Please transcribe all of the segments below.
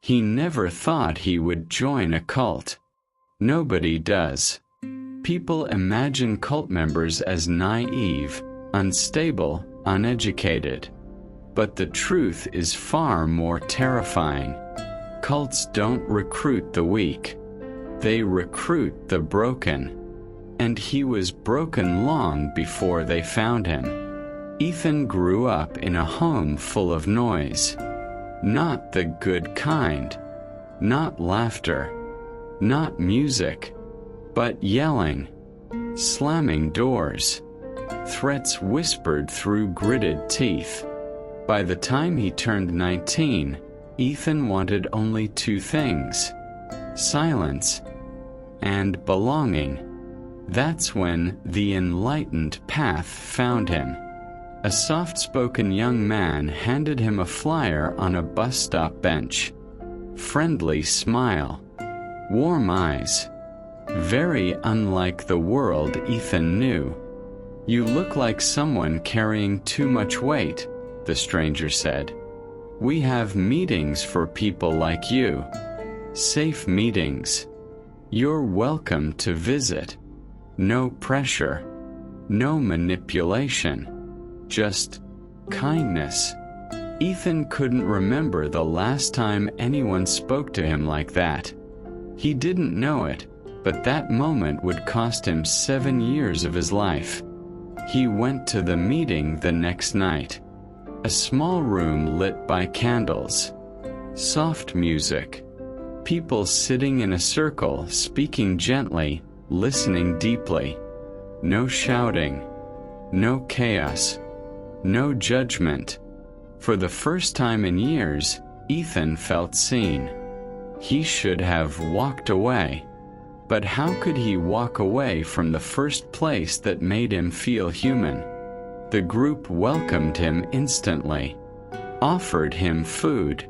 He never thought he would join a cult. Nobody does. People imagine cult members as naive, unstable, uneducated. But the truth is far more terrifying. Cults don't recruit the weak. They recruit the broken. And he was broken long before they found him. Ethan grew up in a home full of noise. Not the good kind. Not laughter. Not music. But yelling. Slamming doors. Threats whispered through gritted teeth. By the time he turned 19, Ethan wanted only two things: silence and belonging. That's when the enlightened path found him. A soft-spoken young man handed him a flyer on a bus stop bench. Friendly smile. Warm eyes. Very unlike the world Ethan knew. "You look like someone carrying too much weight," the stranger said. "We have meetings for people like you. Safe meetings. You're welcome to visit. No pressure. No manipulation. Just kindness." Ethan couldn't remember the last time anyone spoke to him like that. He didn't know it, but that moment would cost him 7 years of his life. He went to the meeting the next night. A small room lit by candles. Soft music. People sitting in a circle, speaking gently, listening deeply. No shouting. No chaos. No judgment. For the first time in years, Ethan felt seen. He should have walked away. But how could he walk away from the first place that made him feel human? The group welcomed him instantly, offered him food,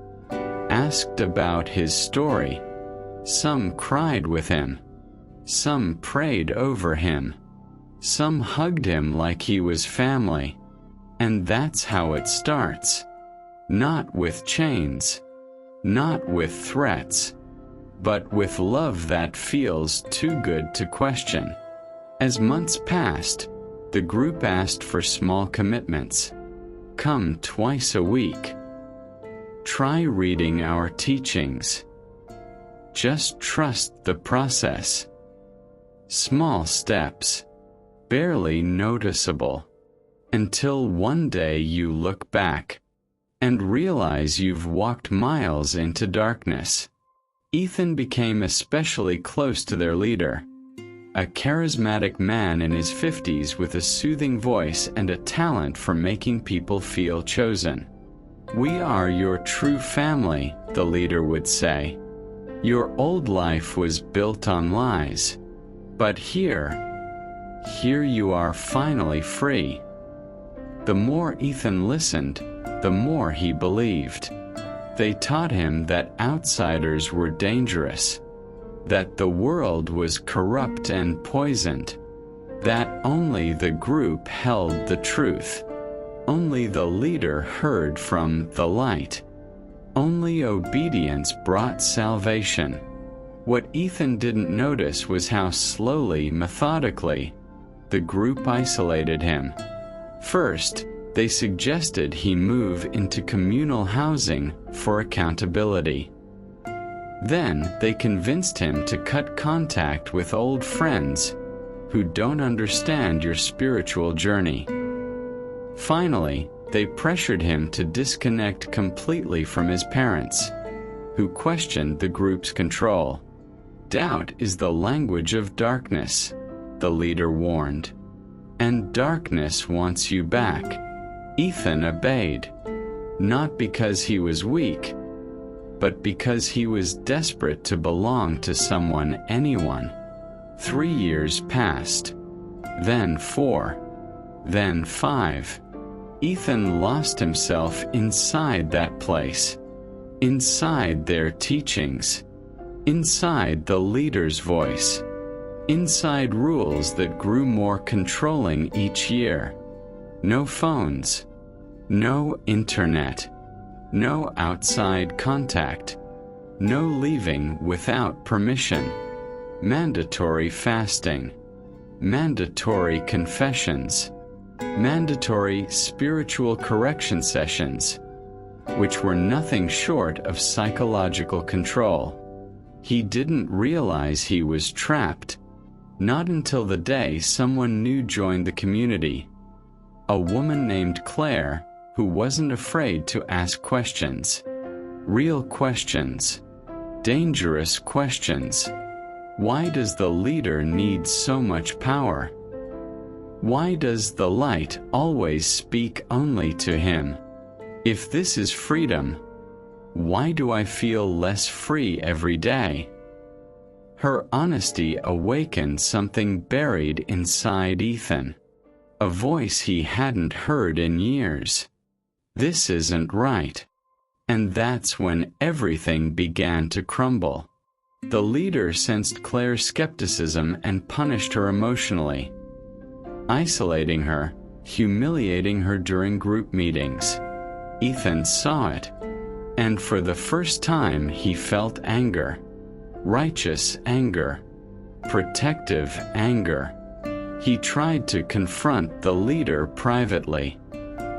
asked about his story. Some cried with him. Some prayed over him. Some hugged him like he was family. And that's how it starts. Not with chains, not with threats, but with love that feels too good to question. As months passed, the group asked for small commitments. Come twice a week. Try reading our teachings. Just trust the process. Small steps, barely noticeable, until one day you look back and realize you've walked miles into darkness. Ethan became especially close to their leader, a charismatic man in his 50s with a soothing voice and a talent for making people feel chosen. "We are your true family," the leader would say. "Your old life was built on lies. But here you are finally free." The more Ethan listened, the more he believed. They taught him that outsiders were dangerous, that the world was corrupt and poisoned, that only the group held the truth, only the leader heard from the light, only obedience brought salvation. What Ethan didn't notice was how slowly, methodically, the group isolated him. First, they suggested he move into communal housing for accountability. Then they convinced him to cut contact with old friends who don't understand your spiritual journey. Finally, they pressured him to disconnect completely from his parents, who questioned the group's control. "Doubt is the language of darkness," the leader warned. "And darkness wants you back." Ethan obeyed, not because he was weak, but because he was desperate to belong to someone, anyone. 3 years passed, then 4, then 5. Ethan lost himself inside that place, inside their teachings, inside the leader's voice, inside rules that grew more controlling each year. No phones, no internet, no outside contact, no leaving without permission, mandatory fasting, mandatory confessions, mandatory spiritual correction sessions, which were nothing short of psychological control. He didn't realize he was trapped, not until the day someone new joined the community. A woman named Claire, who wasn't afraid to ask questions. Real questions. Dangerous questions. Why does the leader need so much power? Why does the light always speak only to him? If this is freedom, why do I feel less free every day? Her honesty awakened something buried inside Ethan, a voice he hadn't heard in years. This isn't right. And that's when everything began to crumble. The leader sensed Claire's skepticism and punished her emotionally, isolating her, humiliating her during group meetings. Ethan saw it, and for the first time he felt anger. Righteous anger. Protective anger. He tried to confront the leader privately.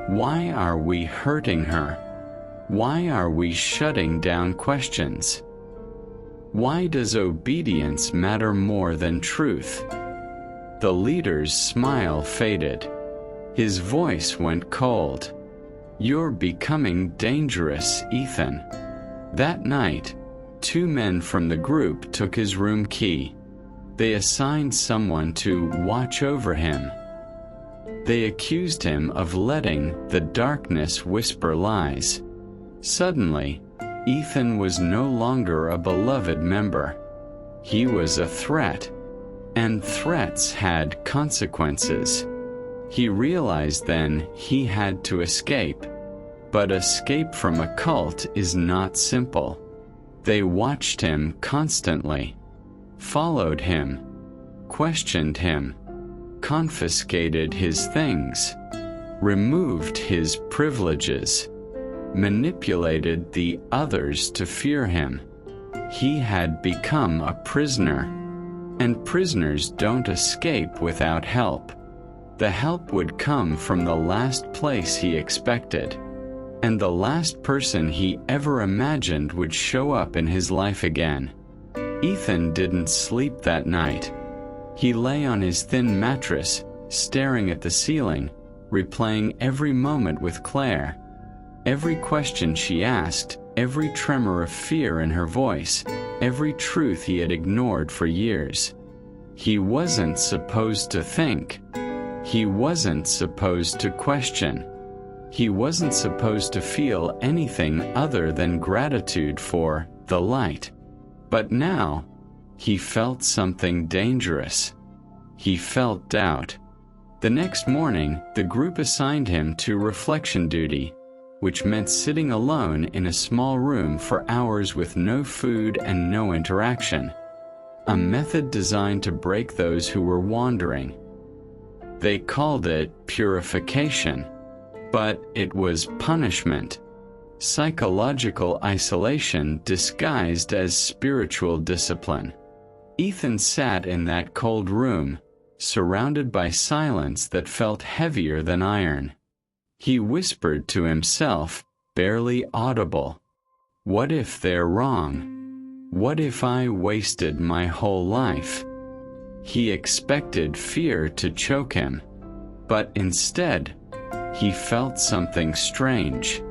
Why are we hurting her? Why are we shutting down questions? Why does obedience matter more than truth? The leader's smile faded. His voice went cold. You're becoming dangerous, Ethan. That night, 2 men from the group took his room key. They assigned someone to watch over him. They accused him of letting the darkness whisper lies. Suddenly, Ethan was no longer a beloved member. He was a threat, and threats had consequences. He realized then he had to escape. But escape from a cult is not simple. They watched him constantly, followed him, questioned him, confiscated his things, removed his privileges, manipulated the others to fear him. He had become a prisoner, and prisoners don't escape without help. The help would come from the last place he expected, and the last person he ever imagined would show up in his life again. Ethan didn't sleep that night. He lay on his thin mattress, staring at the ceiling, replaying every moment with Claire. Every question she asked, every tremor of fear in her voice, every truth he had ignored for years. He wasn't supposed to think. He wasn't supposed to question. He wasn't supposed to feel anything other than gratitude for the light. But now, he felt something dangerous. He felt doubt. The next morning, the group assigned him to reflection duty, which meant sitting alone in a small room for hours with no food and no interaction. A method designed to break those who were wandering. They called it purification, but it was punishment. Psychological isolation disguised as spiritual discipline. Ethan sat in that cold room, surrounded by silence that felt heavier than iron. He whispered to himself, barely audible, "What if they're wrong? What if I wasted my whole life?" He expected fear to choke him, but instead, he felt something strange.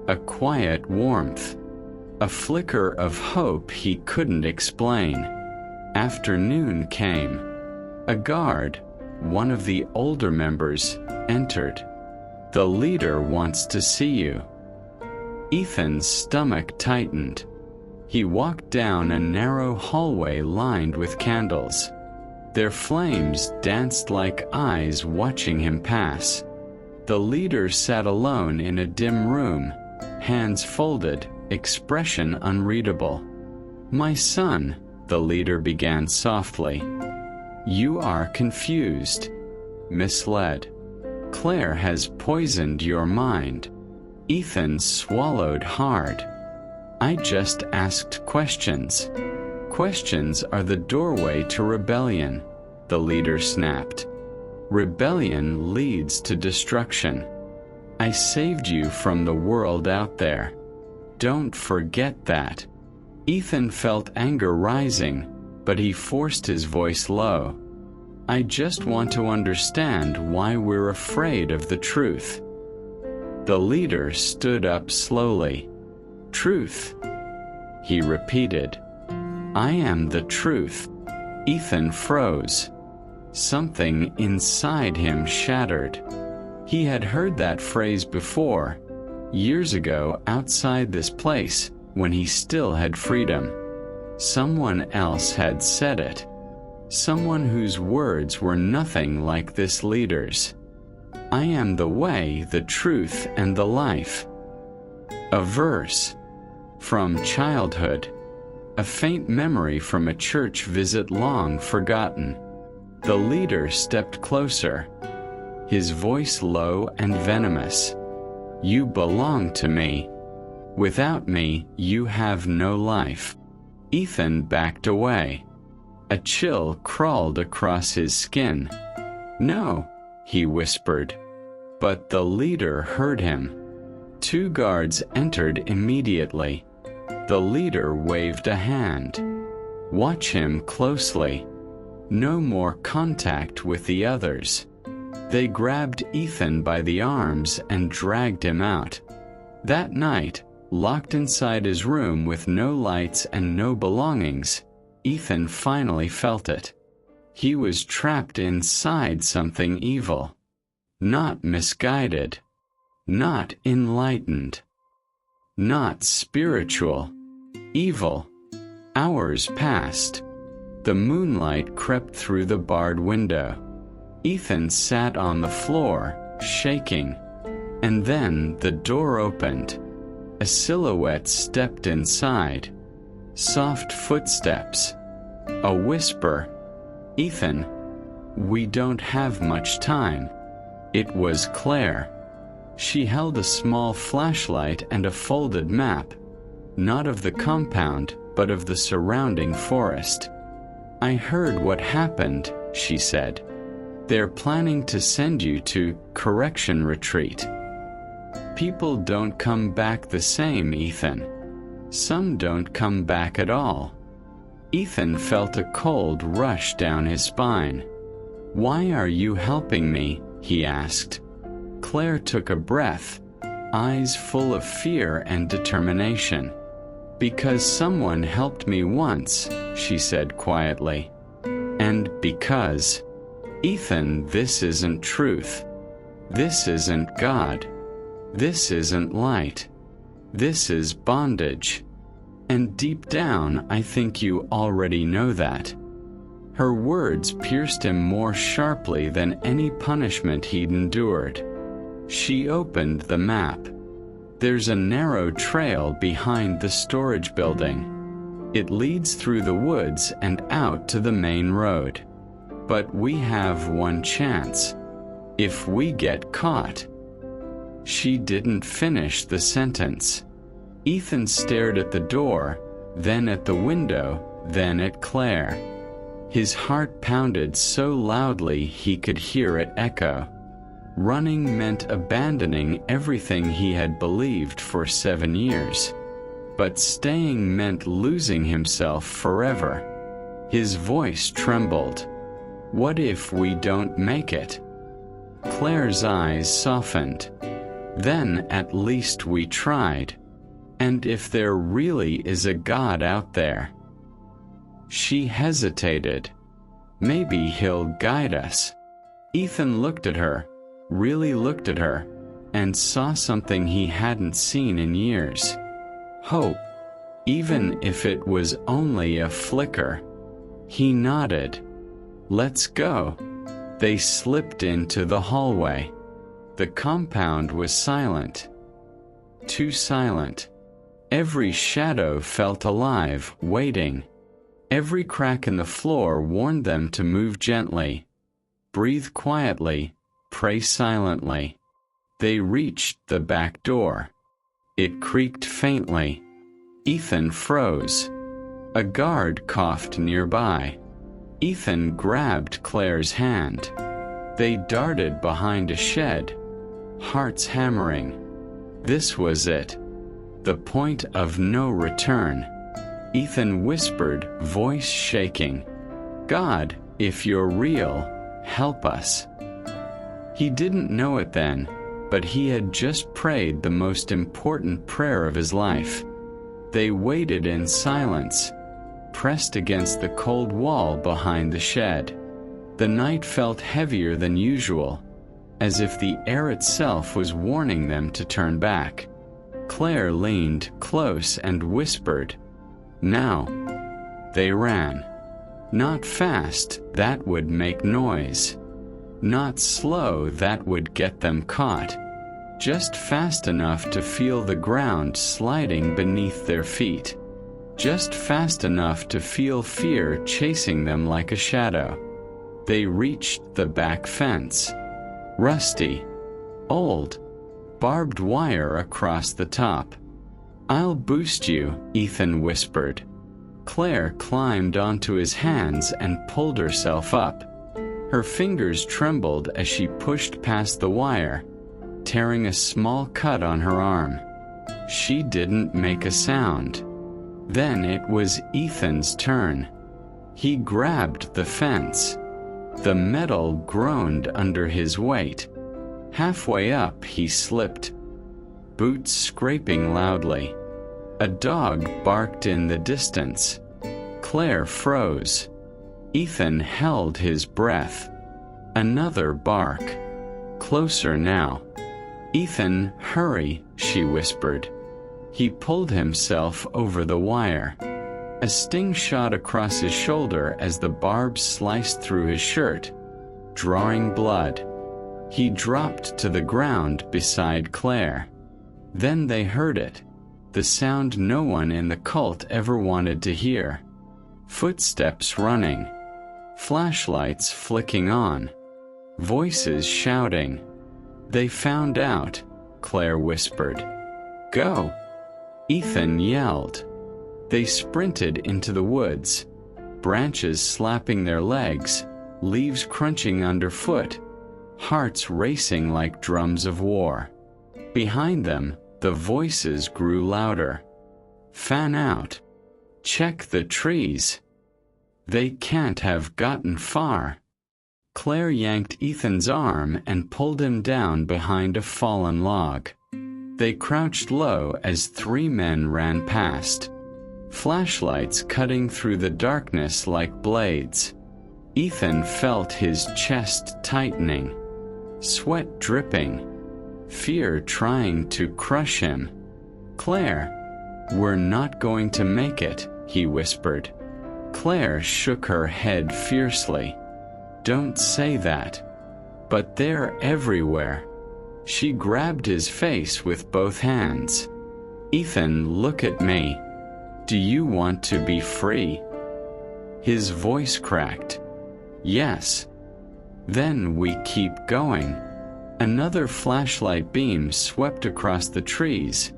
A quiet warmth. A flicker of hope he couldn't explain. Afternoon came. A guard, one of the older members, entered. "The leader wants to see you." Ethan's stomach tightened. He walked down a narrow hallway lined with candles. Their flames danced like eyes watching him pass. The leader sat alone in a dim room, hands folded, expression unreadable. "My son," the leader began softly, "you are confused, misled. Claire has poisoned your mind." Ethan swallowed hard. I just asked questions. Questions are the doorway to rebellion, the leader snapped. Rebellion leads to destruction. I saved you from the world out there. Don't forget that. Ethan felt anger rising, but he forced his voice low. I just want to understand why we're afraid of the truth. The leader stood up slowly. Truth, he repeated. I am the truth. Ethan froze. Something inside him shattered. He had heard that phrase before, years ago outside this place, when he still had freedom. Someone else had said it. Someone whose words were nothing like this leader's. I am the way, the truth, and the life. A verse from childhood, a faint memory from a church visit long forgotten. The leader stepped closer, his voice low and venomous. You belong to me. Without me, you have no life. Ethan backed away. A chill crawled across his skin. No, he whispered. But the leader heard him. 2 guards entered immediately. The leader waved a hand. Watch him closely. No more contact with the others. They grabbed Ethan by the arms and dragged him out. That night, locked inside his room with no lights and no belongings, Ethan finally felt it. He was trapped inside something evil. Not misguided. Not enlightened. Not spiritual. Evil. Hours passed. The moonlight crept through the barred window. Ethan sat on the floor, shaking. And then the door opened. A silhouette stepped inside. Soft footsteps. A whisper. Ethan, we don't have much time. It was Claire. She held a small flashlight and a folded map, not of the compound, but of the surrounding forest. I heard what happened, she said. They're planning to send you to correction retreat. People don't come back the same, Ethan. Some don't come back at all. Ethan felt a cold rush down his spine. Why are you helping me? He asked. Claire took a breath, eyes full of fear and determination. Because someone helped me once, she said quietly. And because, Ethan, this isn't truth. This isn't God. This isn't light. This is bondage. And deep down, I think you already know that. Her words pierced him more sharply than any punishment he'd endured. She opened the map. There's a narrow trail behind the storage building. It leads through the woods and out to the main road. But we have one chance. If we get caught. She didn't finish the sentence. Ethan stared at the door, then at the window, then at Claire. His heart pounded so loudly he could hear it echo. Running meant abandoning everything he had believed for 7 years. But staying meant losing himself forever. His voice trembled. What if we don't make it? Claire's eyes softened. Then at least we tried. And if there really is a God out there. She hesitated. Maybe he'll guide us. Ethan looked at her, really looked at her, and saw something he hadn't seen in years. Hope, even if it was only a flicker. He nodded. Let's go. They slipped into the hallway. The compound was silent. Too silent. Every shadow felt alive, waiting. Every crack in the floor warned them to move gently. Breathe quietly, pray silently. They reached the back door. It creaked faintly. Ethan froze. A guard coughed nearby. Ethan grabbed Claire's hand. They darted behind a shed, hearts hammering. This was it. The point of no return. Ethan whispered, voice shaking, "God, if you're real, help us." He didn't know it then, but he had just prayed the most important prayer of his life. They waited in silence, pressed against the cold wall behind the shed. The night felt heavier than usual, as if the air itself was warning them to turn back. Claire leaned close and whispered, "Now." They ran. Not fast, that would make noise. Not slow, that would get them caught. Just fast enough to feel the ground sliding beneath their feet. Just fast enough to feel fear chasing them like a shadow. They reached the back fence. Rusty. Old. Barbed wire across the top. "I'll boost you," Ethan whispered. Claire climbed onto his hands and pulled herself up. Her fingers trembled as she pushed past the wire, tearing a small cut on her arm. She didn't make a sound. Then it was Ethan's turn. He grabbed the fence. The metal groaned under his weight. Halfway up, he slipped, boots scraping loudly. A dog barked in the distance. Claire froze. Ethan held his breath. Another bark. Closer now. "Ethan, hurry," she whispered. He pulled himself over the wire. A sting shot across his shoulder as the barbs sliced through his shirt, drawing blood. He dropped to the ground beside Claire. Then they heard it, the sound no one in the cult ever wanted to hear. Footsteps running. Flashlights flicking on. Voices shouting. "They found out," Claire whispered. "Go!" Ethan yelled. They sprinted into the woods, branches slapping their legs, leaves crunching underfoot, hearts racing like drums of war. Behind them, the voices grew louder. "Fan out. Check the trees. They can't have gotten far." Claire yanked Ethan's arm and pulled him down behind a fallen log. They crouched low as three men ran past, flashlights cutting through the darkness like blades. Ethan felt his chest tightening, sweat dripping, fear trying to crush him. "Claire, we're not going to make it," he whispered. Claire shook her head fiercely. "Don't say that. But they're everywhere." She grabbed his face with both hands. "Ethan, look at me. Do you want to be free?" His voice cracked. "Yes." "Then we keep going." Another flashlight beam swept across the trees,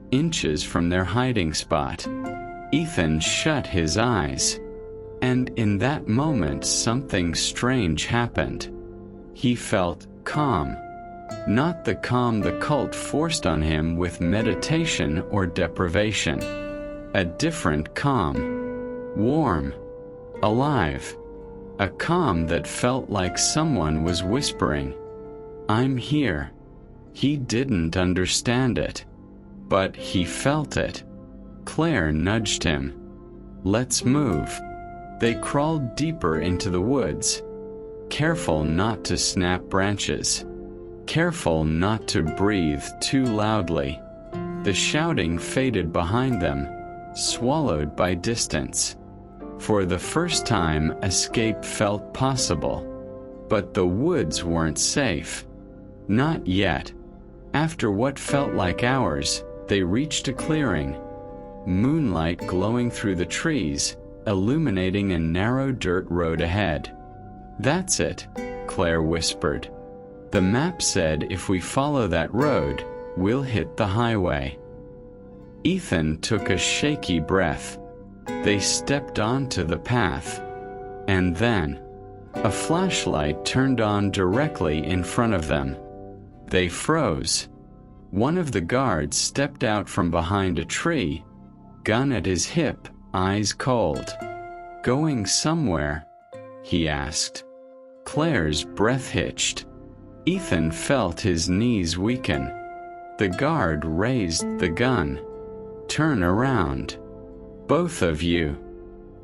inches from their hiding spot. Ethan shut his eyes. And in that moment something strange happened. He felt calm. Not the calm the cult forced on him with meditation or deprivation. A different calm. Warm. Alive. A calm that felt like someone was whispering, "I'm here." He didn't understand it, but he felt it. Claire nudged him. "Let's move." They crawled deeper into the woods, careful not to snap branches, careful not to breathe too loudly. The shouting faded behind them, swallowed by distance. For the first time, escape felt possible. But the woods weren't safe. Not yet. After what felt like hours, they reached a clearing. Moonlight glowing through the trees, illuminating a narrow dirt road ahead. "That's it," Claire whispered. "The map said if we follow that road, we'll hit the highway." Ethan took a shaky breath. They stepped onto the path. And then, a flashlight turned on directly in front of them. They froze. One of the guards stepped out from behind a tree, gun at his hip, eyes cold. "Going somewhere?" he asked. Claire's breath hitched. Ethan felt his knees weaken. The guard raised the gun. "Turn around. Both of you,"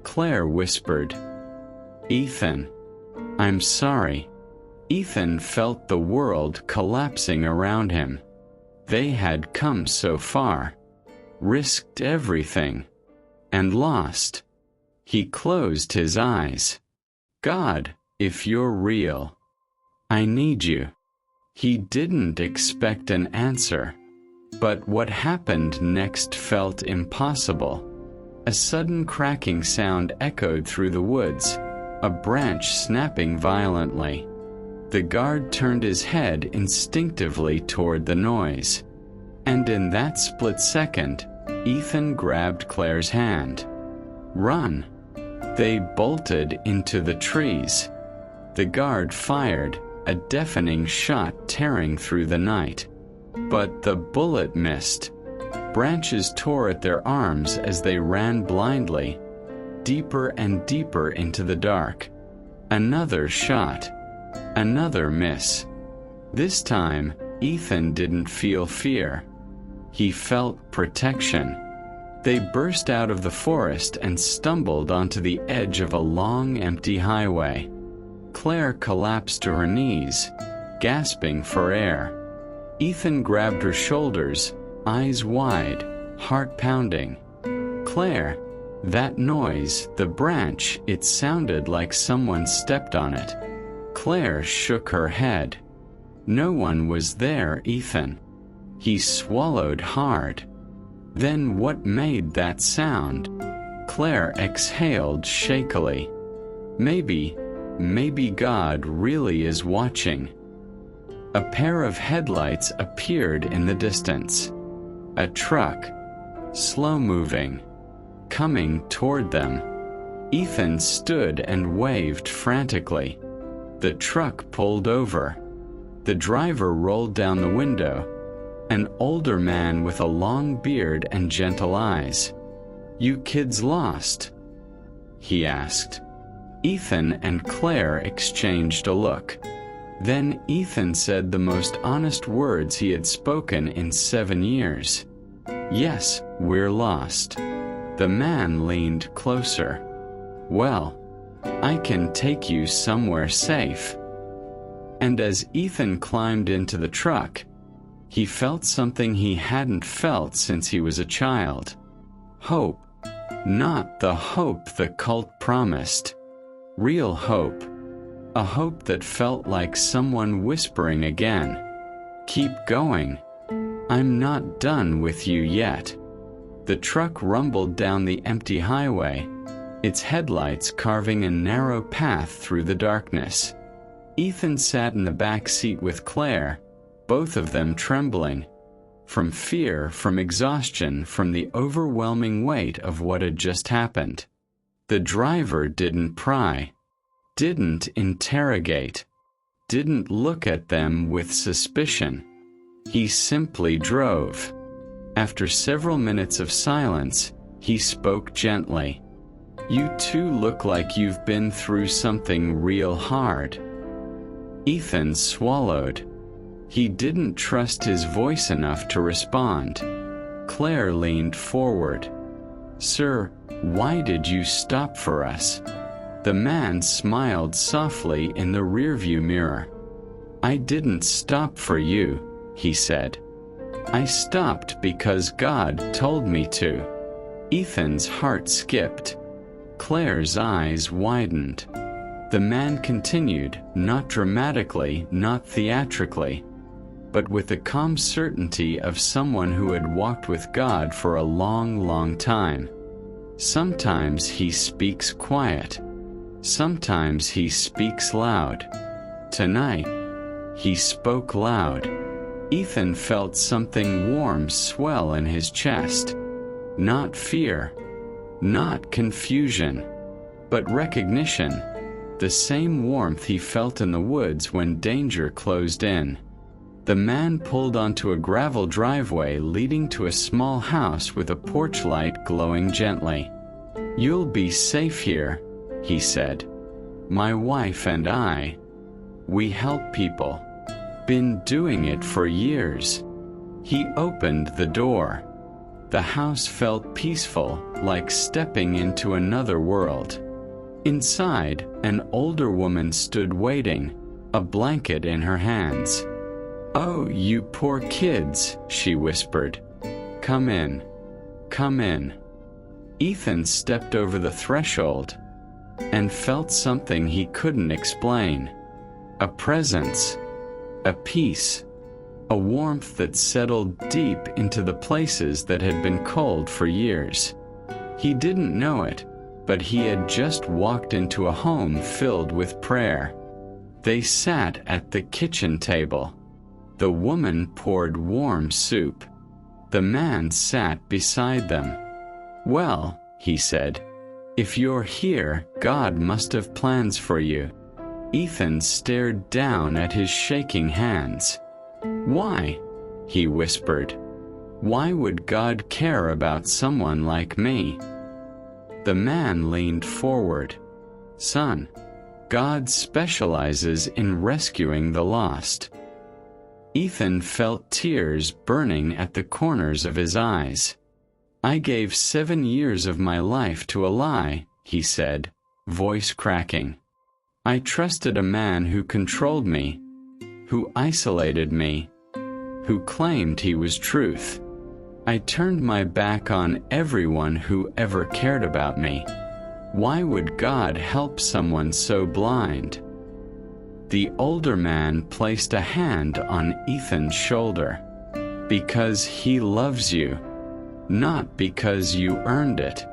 Claire whispered. "Ethan, I'm sorry." Ethan felt the world collapsing around him. They had come so far, risked everything, and lost. He closed his eyes. "God, if you're real, I need you." He didn't expect an answer, but what happened next felt impossible. A sudden cracking sound echoed through the woods, a branch snapping violently. The guard turned his head instinctively toward the noise. And in that split second, Ethan grabbed Claire's hand. "Run!" They bolted into the trees. The guard fired, a deafening shot tearing through the night. But the bullet missed. Branches tore at their arms as they ran blindly, deeper and deeper into the dark. Another shot. Another miss. This time, Ethan didn't feel fear. He felt protection. They burst out of the forest and stumbled onto the edge of a long, empty highway. Claire collapsed to her knees, gasping for air. Ethan grabbed her shoulders, eyes wide, heart pounding. "Claire, that noise, the branch, it sounded like someone stepped on it." Claire shook her head. "No one was there, Ethan." He swallowed hard. "Then what made that sound?" Claire exhaled shakily. Maybe God really is watching." A pair of headlights appeared in the distance. A truck, slow-moving, coming toward them. Ethan stood and waved frantically. The truck pulled over. The driver rolled down the window. An older man with a long beard and gentle eyes. "You kids lost?" he asked. Ethan and Claire exchanged a look. Then Ethan said the most honest words he had spoken in 7 years. "Yes, we're lost." The man leaned closer. "Well, I can take you somewhere safe." And as Ethan climbed into the truck, he felt something he hadn't felt since he was a child. Hope. Not the hope the cult promised. Real hope. A hope that felt like someone whispering again, "Keep going. I'm not done with you yet." The truck rumbled down the empty highway, its headlights carving a narrow path through the darkness. Ethan sat in the back seat with Claire, both of them trembling. From fear, from exhaustion, from the overwhelming weight of what had just happened. The driver didn't pry, didn't interrogate, didn't look at them with suspicion. He simply drove. After several minutes of silence, he spoke gently. "You two look like you've been through something real hard." Ethan swallowed. He didn't trust his voice enough to respond. Claire leaned forward. "Sir, why did you stop for us?" The man smiled softly in the rearview mirror. "I didn't stop for you," he said. "I stopped because God told me to." Ethan's heart skipped. Claire's eyes widened. The man continued, not dramatically, not theatrically, but with the calm certainty of someone who had walked with God for a long, long time. "Sometimes he speaks quiet. Sometimes he speaks loud. Tonight, he spoke loud." Ethan felt something warm swell in his chest. Not fear, not confusion, but recognition, the same warmth he felt in the woods when danger closed in. The man pulled onto a gravel driveway leading to a small house with a porch light glowing gently. "You'll be safe here," he said. "My wife and I, we help people. Been doing it for years." He opened the door. The house felt peaceful, like stepping into another world. Inside, an older woman stood waiting, a blanket in her hands. "Oh, you poor kids," she whispered. "Come in. Come in." Ethan stepped over the threshold and felt something he couldn't explain. A presence, a peace, a warmth that settled deep into the places that had been cold for years. He didn't know it, but he had just walked into a home filled with prayer. They sat at the kitchen table. The woman poured warm soup. The man sat beside them. "Well," he said, "if you're here, God must have plans for you." Ethan stared down at his shaking hands. "Why?" he whispered. "Why would God care about someone like me?" The man leaned forward. "Son, God specializes in rescuing the lost." Ethan felt tears burning at the corners of his eyes. "I gave 7 years of my life to a lie," he said, voice cracking. "I trusted a man who controlled me, who isolated me, who claimed he was truth. I turned my back on everyone who ever cared about me. Why would God help someone so blind?" The older man placed a hand on Ethan's shoulder. "Because he loves you. Not because you earned it.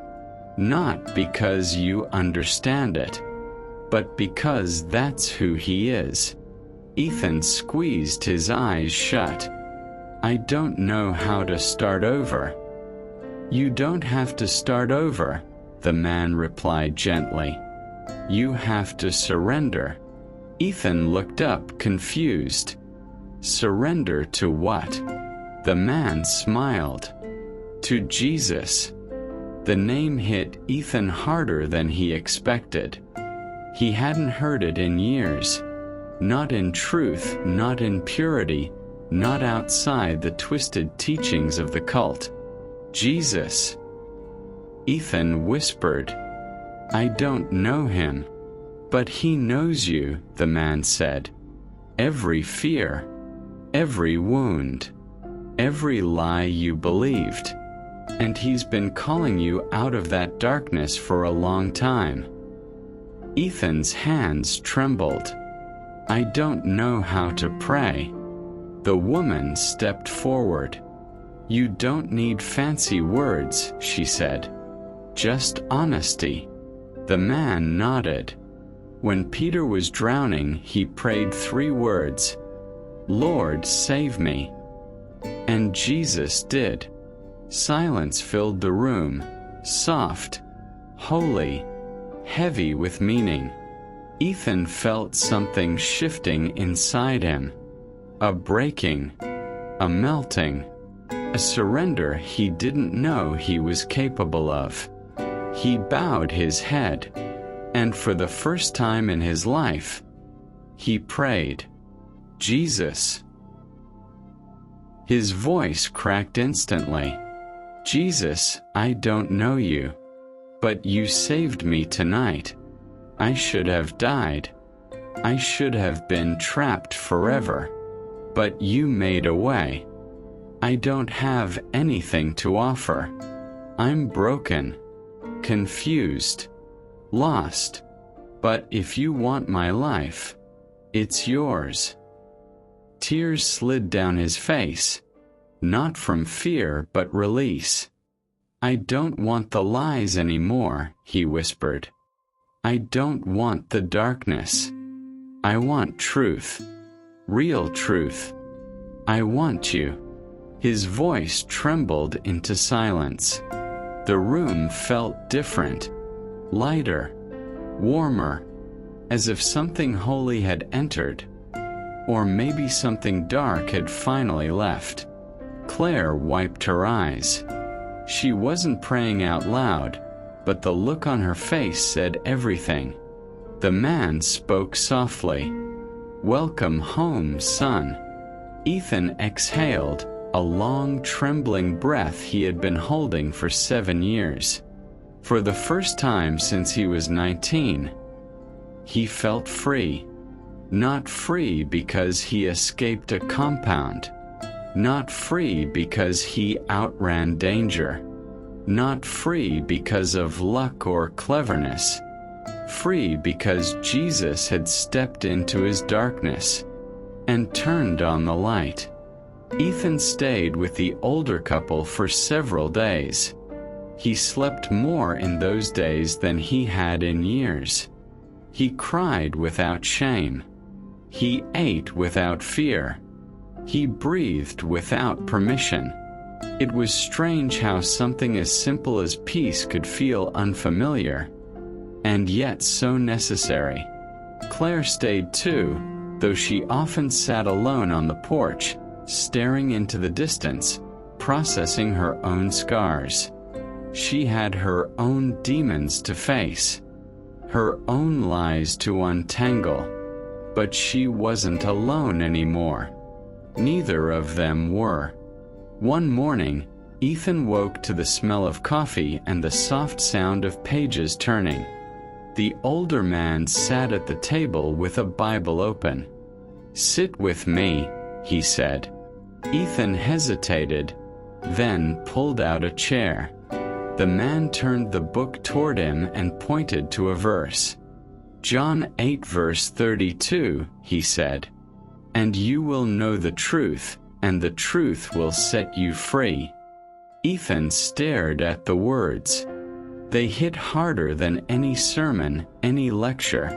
Not because you understand it. But because that's who he is." Ethan squeezed his eyes shut. "I don't know how to start over." "You don't have to start over," the man replied gently. "You have to surrender." Ethan looked up, confused. "Surrender to what?" The man smiled. "To Jesus." The name hit Ethan harder than he expected. He hadn't heard it in years. Not in truth, not in purity, not outside the twisted teachings of the cult. Jesus. Ethan whispered, "I don't know him." "But he knows you," the man said. "Every fear, every wound, every lie you believed. And he's been calling you out of that darkness for a long time." Ethan's hands trembled. "I don't know how to pray." The woman stepped forward. "You don't need fancy words," she said. "Just honesty." The man nodded. When Peter was drowning, he prayed 3 words, "Lord, save me." And Jesus did. Silence filled the room, soft, holy, heavy with meaning. Ethan felt something shifting inside him. A breaking, a melting, a surrender he didn't know he was capable of. He bowed his head, and for the first time in his life, he prayed, "Jesus." His voice cracked instantly. "Jesus, I don't know you, but you saved me tonight. I should have died. I should have been trapped forever, but you made a way. I don't have anything to offer. I'm broken, confused, lost, but if you want my life, it's yours." Tears slid down his face, not from fear but release. "I don't want the lies anymore," he whispered. "I don't want the darkness. I want truth, real truth. I want you." His voice trembled into silence. The room felt different, lighter, warmer, as if something holy had entered, or maybe something dark had finally left. Claire wiped her eyes. She wasn't praying out loud, but the look on her face said everything. The man spoke softly. "Welcome home, son." Ethan exhaled, a long, trembling breath he had been holding for 7 years. For the first time since he was 19, he felt free. Not free because he escaped a compound. Not free because he outran danger. Not free because of luck or cleverness. Free because Jesus had stepped into his darkness and turned on the light. Ethan stayed with the older couple for several days. He slept more in those days than he had in years. He cried without shame. He ate without fear. He breathed without permission. It was strange how something as simple as peace could feel unfamiliar, and yet so necessary. Claire stayed too, though she often sat alone on the porch, staring into the distance, processing her own scars. She had her own demons to face, her own lies to untangle, but she wasn't alone anymore. Neither of them were. One morning, Ethan woke to the smell of coffee and the soft sound of pages turning. The older man sat at the table with a Bible open. "Sit with me," he said. Ethan hesitated, then pulled out a chair. The man turned the book toward him and pointed to a verse. "John 8 verse 32, he said, "And you will know the truth, and the truth will set you free." Ethan stared at the words. They hit harder than any sermon, any lecture,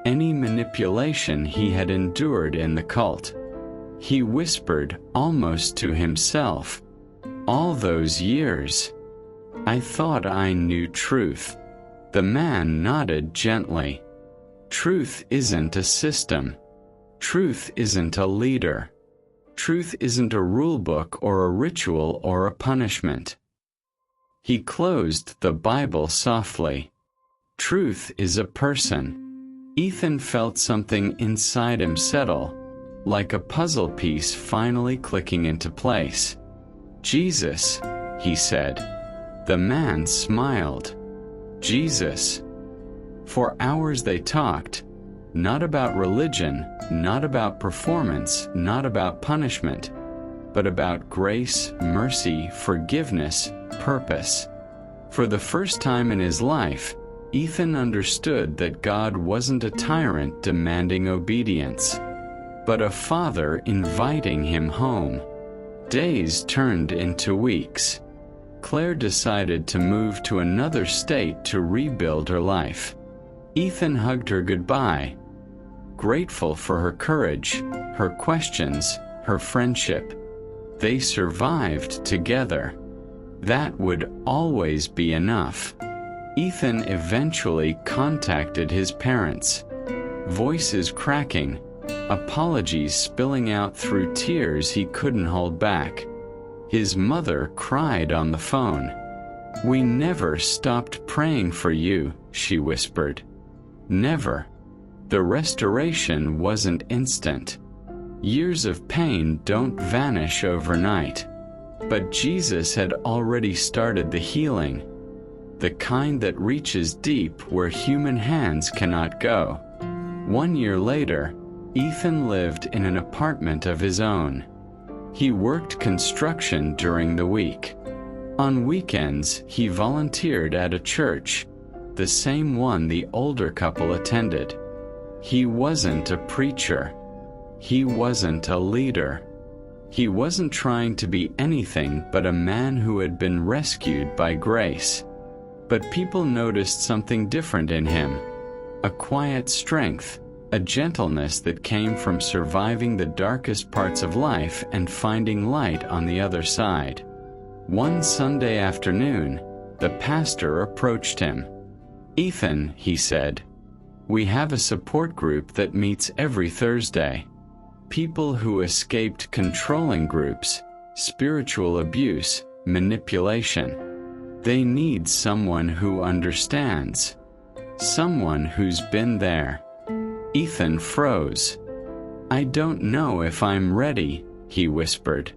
any manipulation he had endured in the cult. He whispered, almost to himself, "All those years, I thought I knew truth." The man nodded gently. "Truth isn't a system. Truth isn't a leader. Truth isn't a rulebook or a ritual or a punishment." He closed the Bible softly. Truth is a person. Ethan felt something inside him settle, like a puzzle piece finally clicking into place. "Jesus," he said. The man smiled. "Jesus." For hours they talked, not about religion, not about performance, not about punishment, but about grace, mercy, forgiveness, purpose. For the first time in his life, Ethan understood that God wasn't a tyrant demanding obedience, but a father inviting him home. Days turned into weeks. Claire decided to move to another state to rebuild her life. Ethan hugged her goodbye, grateful for her courage, her questions, her friendship. They survived together. That would always be enough. Ethan eventually contacted his parents. Voices cracking, apologies spilling out through tears he couldn't hold back. His mother cried on the phone. "We never stopped praying for you," she whispered. Never. The restoration wasn't instant. Years of pain don't vanish overnight. But Jesus had already started the healing, the kind that reaches deep where human hands cannot go. 1 year later, Ethan lived in an apartment of his own. He worked construction during the week. On weekends, he volunteered at a church, the same one the older couple attended. He wasn't a preacher. He wasn't a leader. He wasn't trying to be anything but a man who had been rescued by grace. But people noticed something different in him, a quiet strength, a gentleness that came from surviving the darkest parts of life and finding light on the other side. One Sunday afternoon, the pastor approached him. "Ethan," he said, "we have a support group that meets every Thursday. People who escaped controlling groups, spiritual abuse, manipulation. They need someone who understands. Someone who's been there." Ethan froze. "I don't know if I'm ready," he whispered.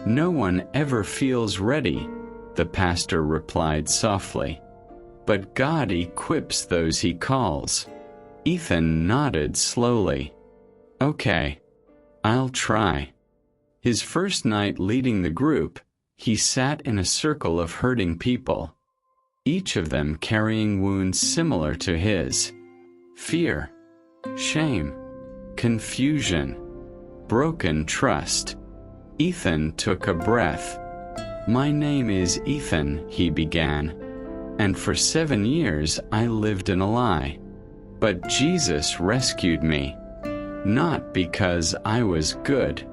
"No one ever feels ready," the pastor replied softly. "But God equips those He calls." Ethan nodded slowly. "Okay, I'll try." His first night leading the group, he sat in a circle of hurting people, each of them carrying wounds similar to his: fear, shame, confusion, broken trust. Ethan took a breath. "My name is Ethan," he began, "and for 7 years I lived in a lie. But Jesus rescued me. Not because I was good,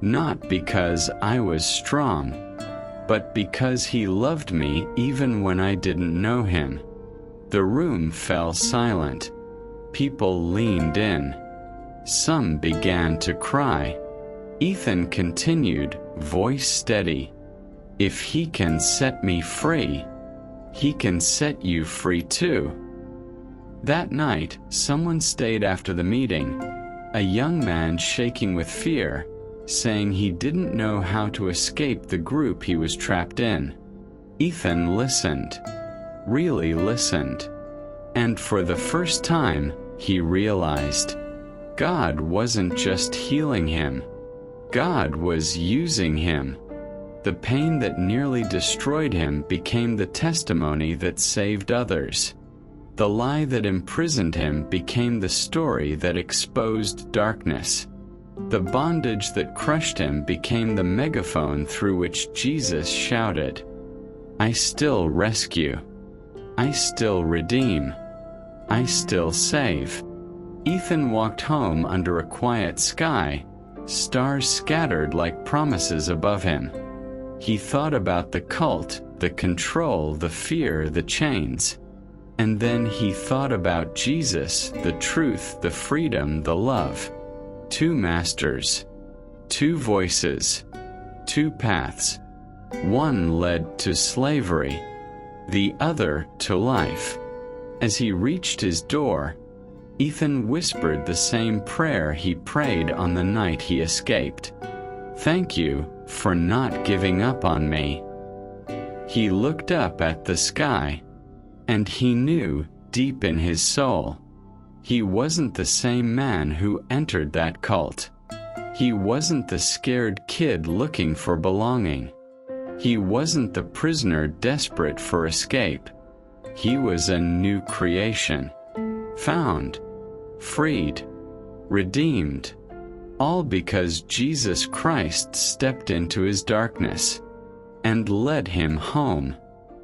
not because I was strong, but because He loved me even when I didn't know Him." The room fell silent. People leaned in. Some began to cry. Ethan continued, voice steady, "If He can set me free, He can set you free too." That night, someone stayed after the meeting, a young man shaking with fear, saying he didn't know how to escape the group he was trapped in. Ethan listened, really listened, and for the first time, he realized God wasn't just healing him. God was using him. The pain that nearly destroyed him became the testimony that saved others. The lie that imprisoned him became the story that exposed darkness. The bondage that crushed him became the megaphone through which Jesus shouted, "I still rescue. I still redeem. I still save." Ethan walked home under a quiet sky, stars scattered like promises above him. He thought about the cult, the control, the fear, the chains. And then he thought about Jesus, the truth, the freedom, the love. 2 masters, 2 voices, 2 paths. One led to slavery, the other to life. As he reached his door, Ethan whispered the same prayer he prayed on the night he escaped. "Thank you for not giving up on me." He looked up at the sky, and he knew deep in his soul, he wasn't the same man who entered that cult. He wasn't the scared kid looking for belonging. He wasn't the prisoner desperate for escape. He was a new creation, found, freed, redeemed, all because Jesus Christ stepped into his darkness and led him home.